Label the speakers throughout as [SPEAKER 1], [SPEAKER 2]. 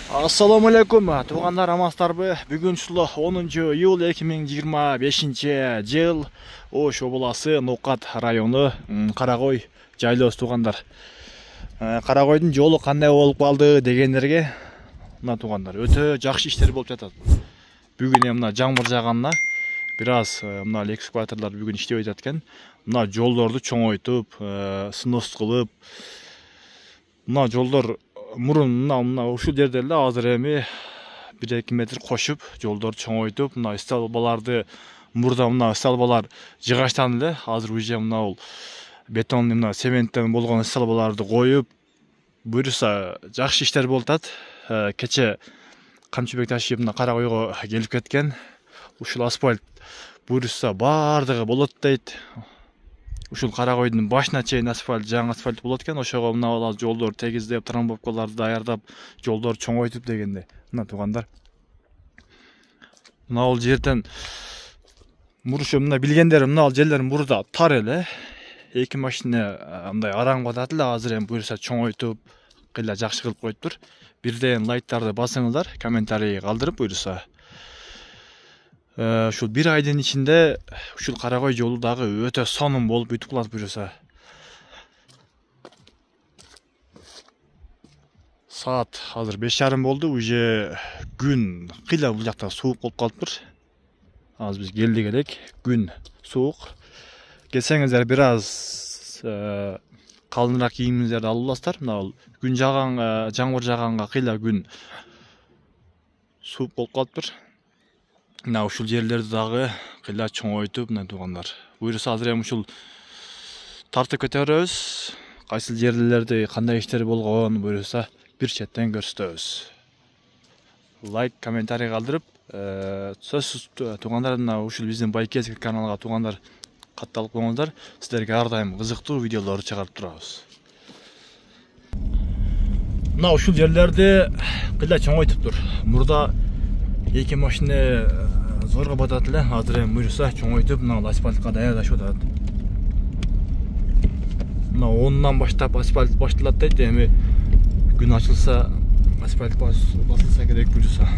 [SPEAKER 1] Assalamu alaikum, туғандар амансыздарбы. Бүгін ушул 10 июль 2025 жыл Ош обласы Ноқат району Қарағой жайлоосу туғандар. Қарағойдун жолу кандай болуп калды дегендерге мына туғандар өтө жакшы иштер болуп жатат. Бүгүн мына жамгыр жаганына бир аз мына экскаваторлор бүгүн иштеп жатат экен. Мына жолдорду чоңойтуп, снос кылып, мына жолдор мурун мына ушул жерде эле азыр эми 1-2 метр кошуп, жолдорду чоңойтуп, мына столбаларды мурда мына столбалар жыгачтан эле азыр уже мына бул бетон мына цементтен болгон столбаларды коюп, буюрса жакшы иштер болуп атат. Кече камчыбек ташып мына Карагойго келип кеткен. Ушул асфальт буюрса бардыгы болот дейт. Ушул Карагойдун башына чейин асфальт, жаңы асфальт болот экен. Ошого мына жолдор тегиздеп, трамбовкаларды даярдап, жолдор чоңойтуп дегенде. Мына тугандар. Мына бул жерден мурушу мына билгендер мына жерлер мурда тар эле. Эки машина мындай араң батат эле, азыр эми буюрса чоңойтуп, кыйла жакшы кылып коюптур. Бирден лайктарды басыңыздар, комментарий калдырып буюрса. Ушул бир айдын ичинде ушул Карагой жолу дагы өтө сонун болуп бүтүп калат буюрса. Саат азыр 5:30 болду, уже күн кыйла бул жакта суук болуп калыптыр. Азыр биз келдик элек, күн суук. Келсеңиздер бир аз калыныраак кийимиңиздерди алып аласыздар. Мына күн жаганга, жамгыр жаганга кыйла күн суук болуп калыптыр. Мына ушул жерлерди дагы кыйла чоңойтуп, мына тугандар. Буюрса азыр эми ушул тартып кетебиз. Кайсыл жерлерде кандай иштер болгон буюрса бир четтен көрсөтөбүз. Лайк, комментарий калдырып, сөзсүз тугандар мына ушул биздин Байкесик каналга тугандар катталып коңуздар. Сиздерге ар дайым кызыктуу видеолорду чыгарып турабыз. Мына ушул жерлерди кыйла чоңойтуптур. Мурда эки машина зорго батат эле, азыр эми буюрса чоңойтуп, мына асфальтка даярдашып атат. Мына 10-нан баштап асфальт башталат дейт, эми күн ачылса асфальт басылса керек буюрса.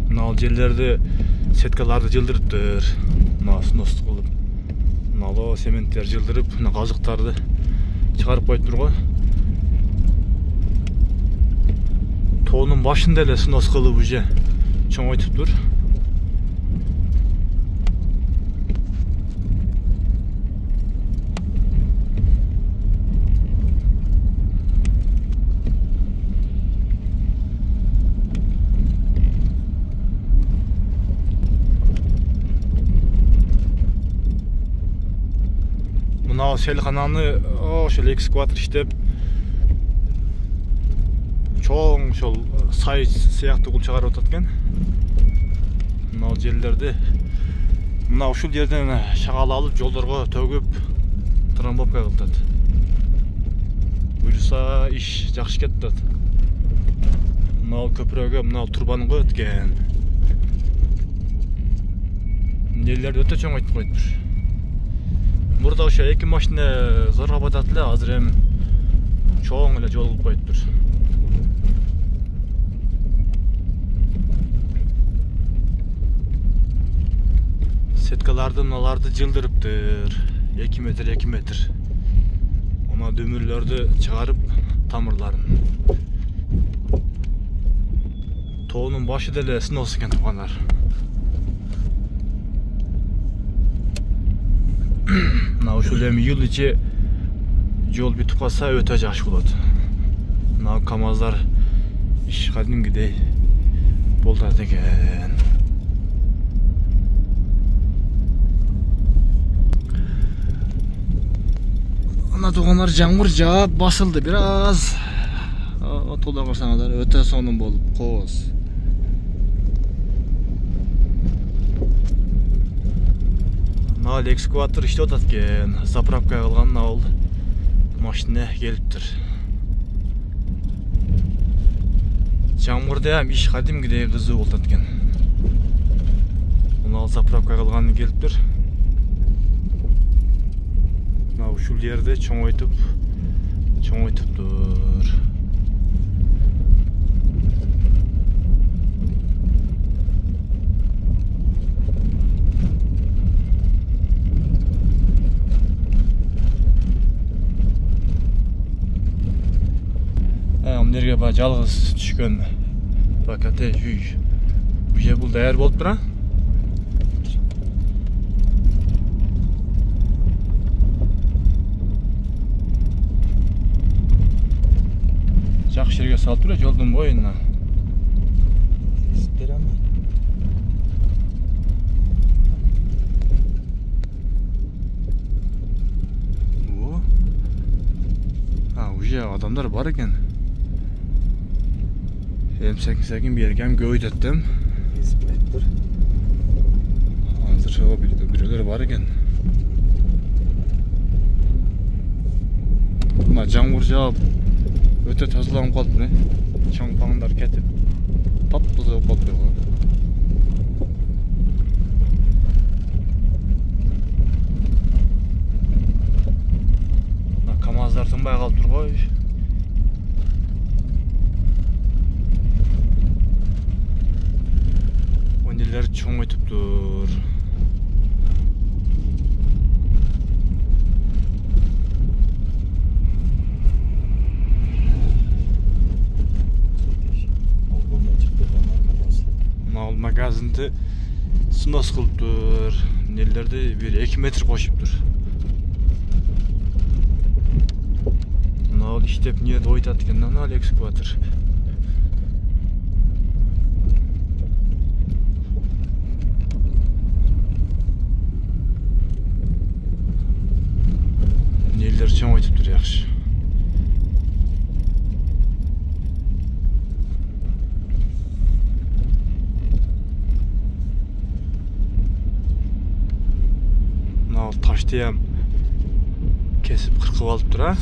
[SPEAKER 1] Мына жерлерди сеткаларды жылдырыптыр. Мына снос кылып, мына цементтер жылдырып, мына казыктарды чыгарып коюптур го. Тоонун башында эле снос кылып уже чоңойтуптур. Мына селкананы ошол экскаватор иштеп чоң ошол сай сыяктуу кылып чыгарып атат экен. Мына жерлерди мына ушул жерден шагал алып жолдорго төгүп трамбовка кылтат. Буюрса иш жакшы кетип атат. Мына көпүрөгө мына турбаны коет экен. Жерлерди өтө чоңойтуп коюптур. Мурда ошо эки машина зорго батат эле, азыр эми чоң эле жол кылып коюптур. Сеткаларды мыналарды жылдырыптыр. 2 метр 2 метр. Мына дөмүрлөрдү чыгарып тамырларын. Тоонун башы деле снос экен тугандар. Мына ушул эми июль ичи жол бүтүп калса өтө жакшы болот. Мына КамАЗдар иш кадимгидей болот экен. Мына тугандар жамгыр жаап басылды бир аз. Тола карсаңыздар өтө сонун болуп кооз. Мына экскаватор иштеп атат экен. Заправка кылган мына бул машина келиптир. Жамгырда ham иш кадимгидей кызуу болуп атат экен. Мына заправка кылган келиптир. Мына ушул жерде чоңойтуптур. Amnerge ba жалгыз түшкөн бакате үй. Уже бул даяр болуп тура? Жакшы жерге салып тура жолдун боюна. Уже адамдар бар екен. Sekin bir yerken göğüt ettim. Hazır o birileri var ekan. Buna жаңбыр жауып, өтө тазаланып калды не? Чоң-паңдар кетип, тап-таза болуп калды го. КамАЗдар тынбай калып тур ғой. Öneriler çoğun ötüptür. Mağul magazinde sınas kılıptır. Nelerde bir 2 metre koşuptur. Mağul iştep niye doytatken nal ekskavator. Nelder çoğun ötüptür yaxşı. Mağul taştı hem kesip kırkıp alıptır ha.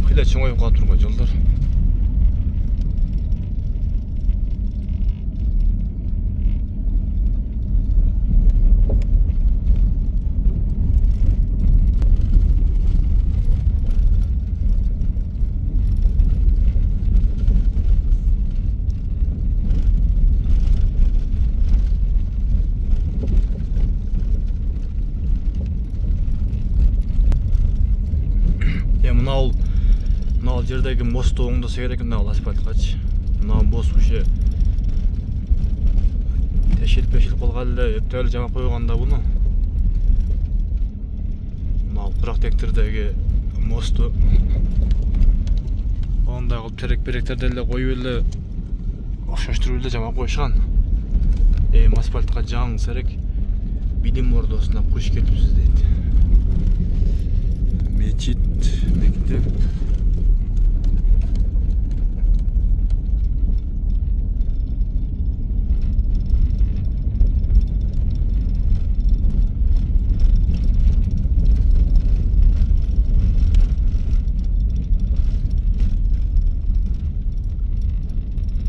[SPEAKER 1] Kıyla çoğun oyup kalıp durma yollar. Мынау жердегі мост оңдаса керек мынау асфальтқачы. Мынау мост уже тешиліп қалғалы, ептәлі жамап қойғанда бұны. Мынау құрақ тектердегі мосту ондай қылып терек-беректерді қойып елі ұқсаштырып елі жамап қойшыған. Асфальтқа жаң сәрек билим ордасына қош келіпсіз дейді. Mecit, mektep.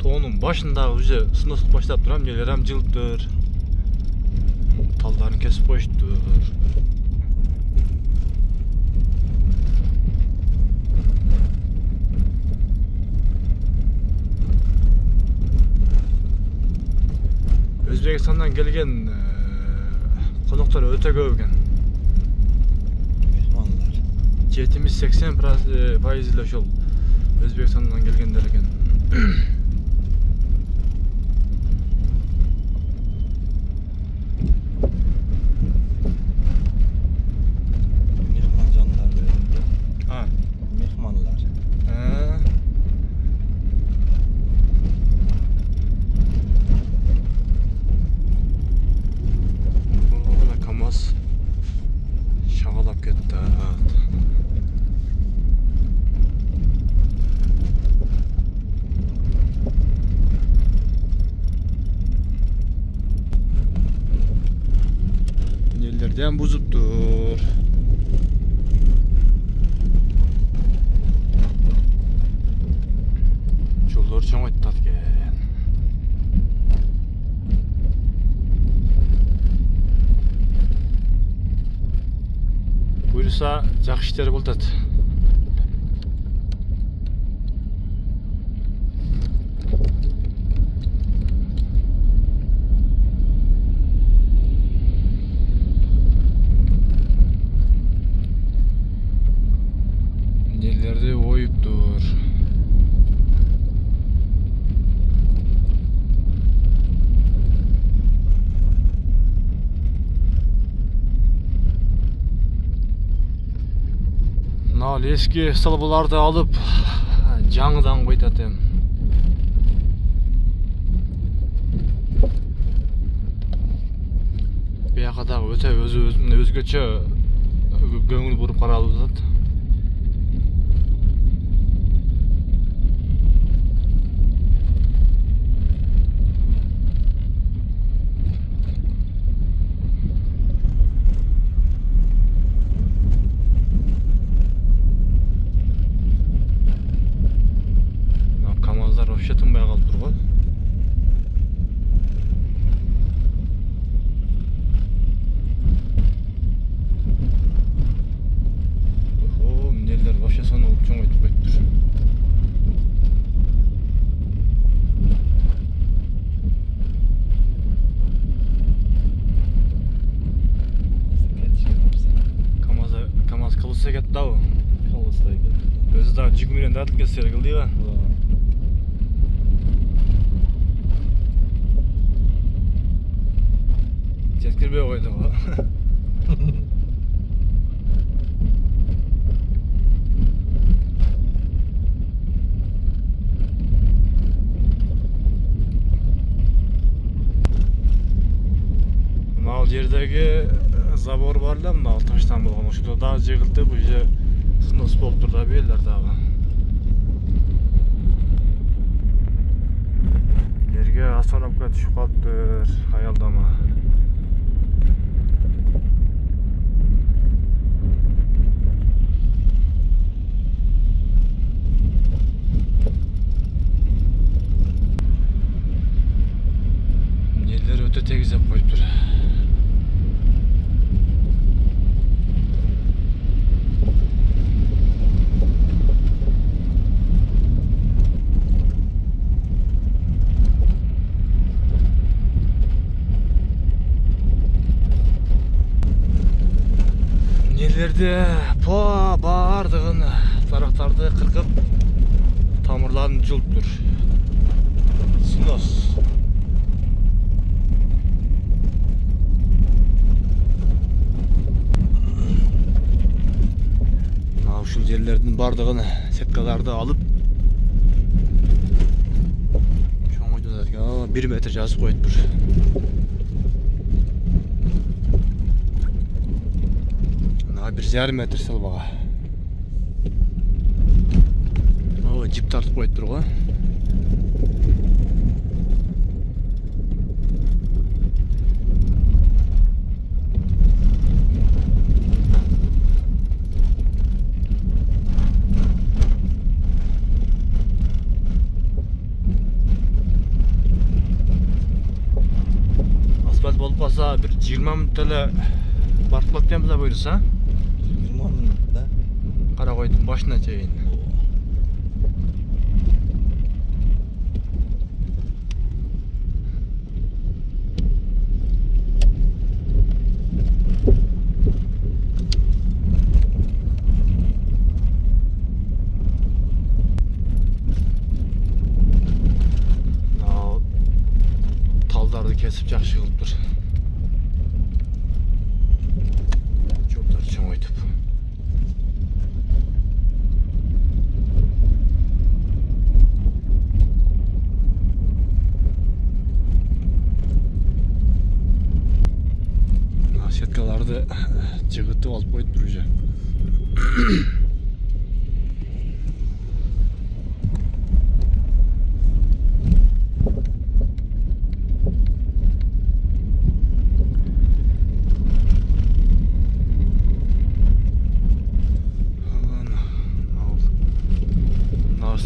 [SPEAKER 1] Тоğunun başında уже sınıflık başlap duram, nelерем жылыптыр. Талдарын kesip koştur. Özbekistan'dan gelgen konuklar öte көп ekan. 70-80% ile şol Özbekistan'dan gelgenler ekan.
[SPEAKER 2] Mehmancanlar verindi.
[SPEAKER 1] Ha.
[SPEAKER 2] Mehmanlar.
[SPEAKER 1] KamAZ şağalap ketdi. Nellerden buzuptur. Жолдор чоң айтат экен. Буйруса жакшы иштер болот. Нелерди оюптур. Мына эски сылбыларды алып жаңыдан койтатем. Биякадагы өтө өзгөчө көңүл буруп каралып атат. КамАЗдар вообще тынбай калып турган. Нелер вообще соны чоң айтып коюптур. КамАЗ кылышса кетти дабы.
[SPEAKER 2] Калыстай кетти.
[SPEAKER 1] Өзү дагы жүк менен датыл кетсе кылдыйбы. Жеткирбей койду го. Мына жердеги забор бар эле, мына таштан болгон. Ошол дагы жыгылтып, уже снос болуп тур да белер дагы. Жерге остановка түшүп калыптыр, аялдама. Нелер өтө тегизеп коюптур. Нелерде бардыгын тарактарды кыркып, тамырларын жулуптур. Снос. Ушул жерлердин бардыгын сеткаларды алып чоңойтуп атат. 1 метр жазып коюптур. Мына 1,5 метр сылбага. О, жип тартып коюптур го. Болуп калса бир 20 мүнөттө эле барып калат экенбиз да буйруса.
[SPEAKER 2] 20 мүнөттө.
[SPEAKER 1] Карагойдун башына чейин. Талдарды кесип жакшы кылыптыр. Жолдор чоңойтуп. Сеткаларды жыгытып алып коюптур уже.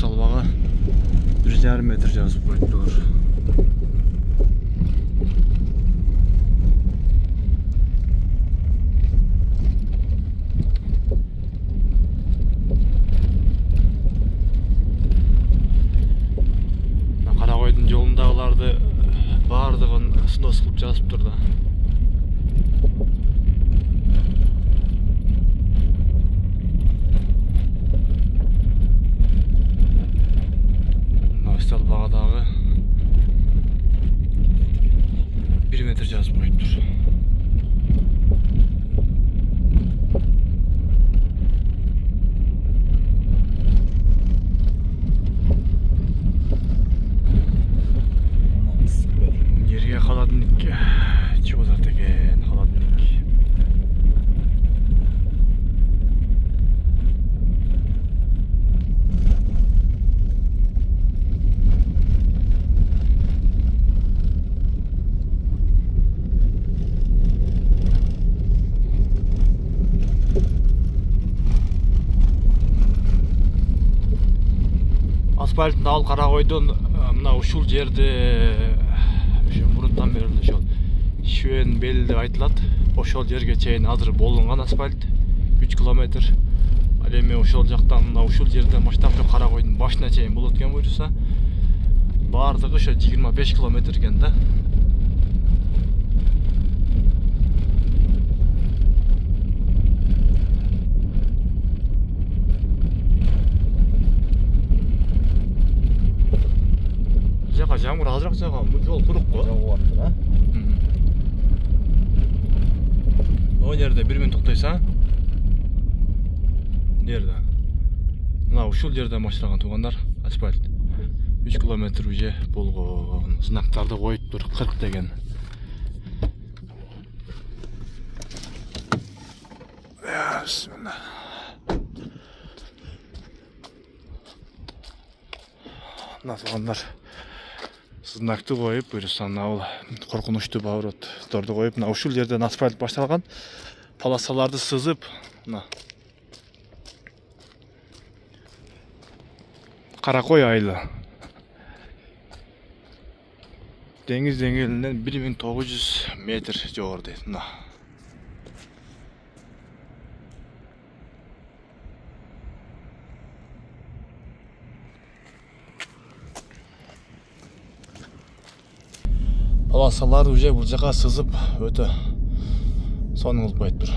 [SPEAKER 1] Салбага 1,5 метр жазып коюптур. Карагойдун жолундагыларды бардыгын снос кылып жазыптыр да. дагы 1 метр жазып коюптур. Жерге холодильник чыгып атат экен, холодильник. Асфальттын ал Каракойдон мына ушул жерде мурунтан бери ошол Швен бел деп айтылат. Ошол жерге чейин азыр болгон асфальт 3 километр. Ал эми ошол жактан мына ушул жерден баштап Каракойдун башына чейин болот экен буюрса. Бардыгы ошо 25 километр экен да. Жака жамгыр азыраак жаган, бул жол курук го.
[SPEAKER 2] Жауып аттыр, а?
[SPEAKER 1] О жерде 1 минут токтойсаң. Жерде. Мына ушул жерден баштаган туугандар, асфальт 3 километр уже болгон. Знактарды коюптур 40 деген. Бисмилlah. Мына туугандар знакты коюп, буюрса ал коркунучтуу поворотторду коюп, мына ушул жерден асфальт башталган. Полосаларды сызып, мына Каракой айылы. Деңиз деңгээлинен 1900 метр жогору дейт. Мына. Полосалар уже бул жака сызып өтө сонун кылып коюптур.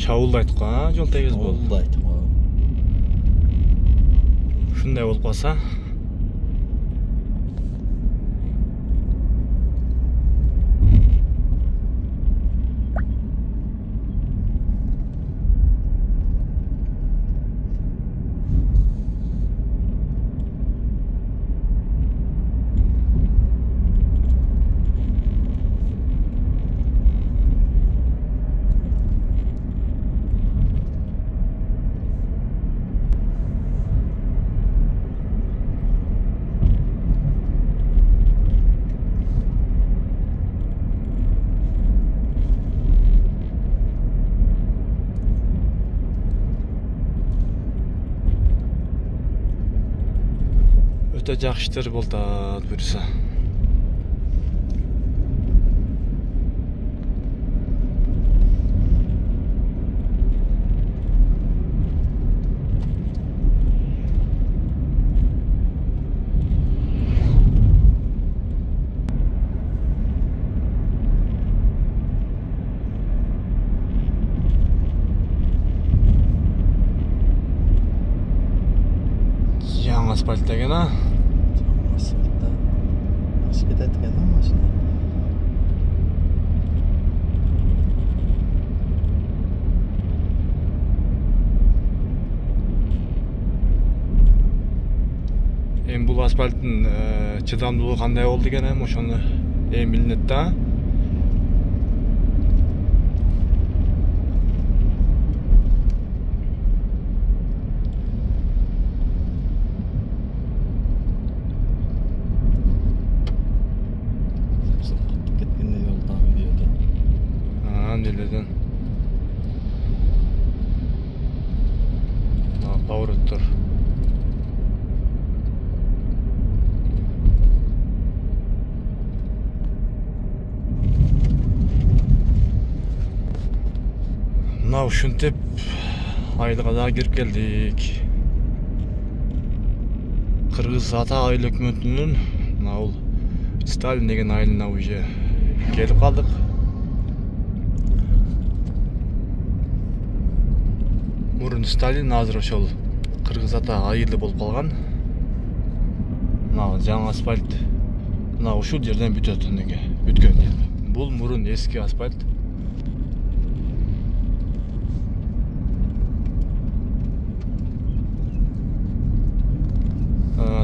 [SPEAKER 1] Шабуулдайт го, жол тегиз болду.
[SPEAKER 2] Шабуулдайт го.
[SPEAKER 1] Ушундай болуп калса. Өтө жакшы иштер болду буюрса. Жаңы асфальт деген, а?
[SPEAKER 2] Асфальтта ашып кетет экен да машина. Эми бул асфальттын чыдамдуулугу кандай болду экен, эми ошону эми билинет да. Деледен павроттор. Мына ушинтип айылга да кирип келдик. Кыргыз ата айыл өкмөтүнүн мына бул Сталин деген айылына уже келип калдык. Мурун Сталин, азыр ошол Кыргыз ата айылы болуп калган. Мына жаңы асфальт мына ушул жерден бүтөт, неге бүткөн жер. Бул мурун эски асфальт.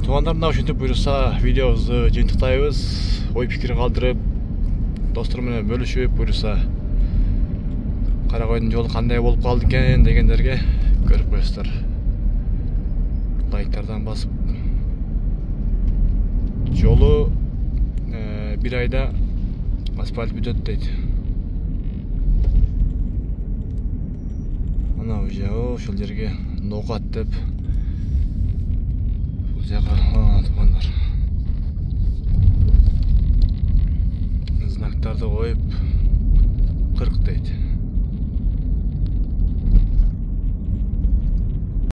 [SPEAKER 2] Туугандар, мына ушинтип буюрса видеобузду жыйынтыктайбыз. Ой пикир калтырып, достор менен бөлүшүп, буюрса Каракойдун жолу кандай болуп калды экен дегендерге көрүп коесуздар. Лайктардан басып. Жолу bir ayda асфальт бүтөт дейт. Ана уже ошол жерге Ноокат деп бул жака туугандар знактарды коюп 40 дейт.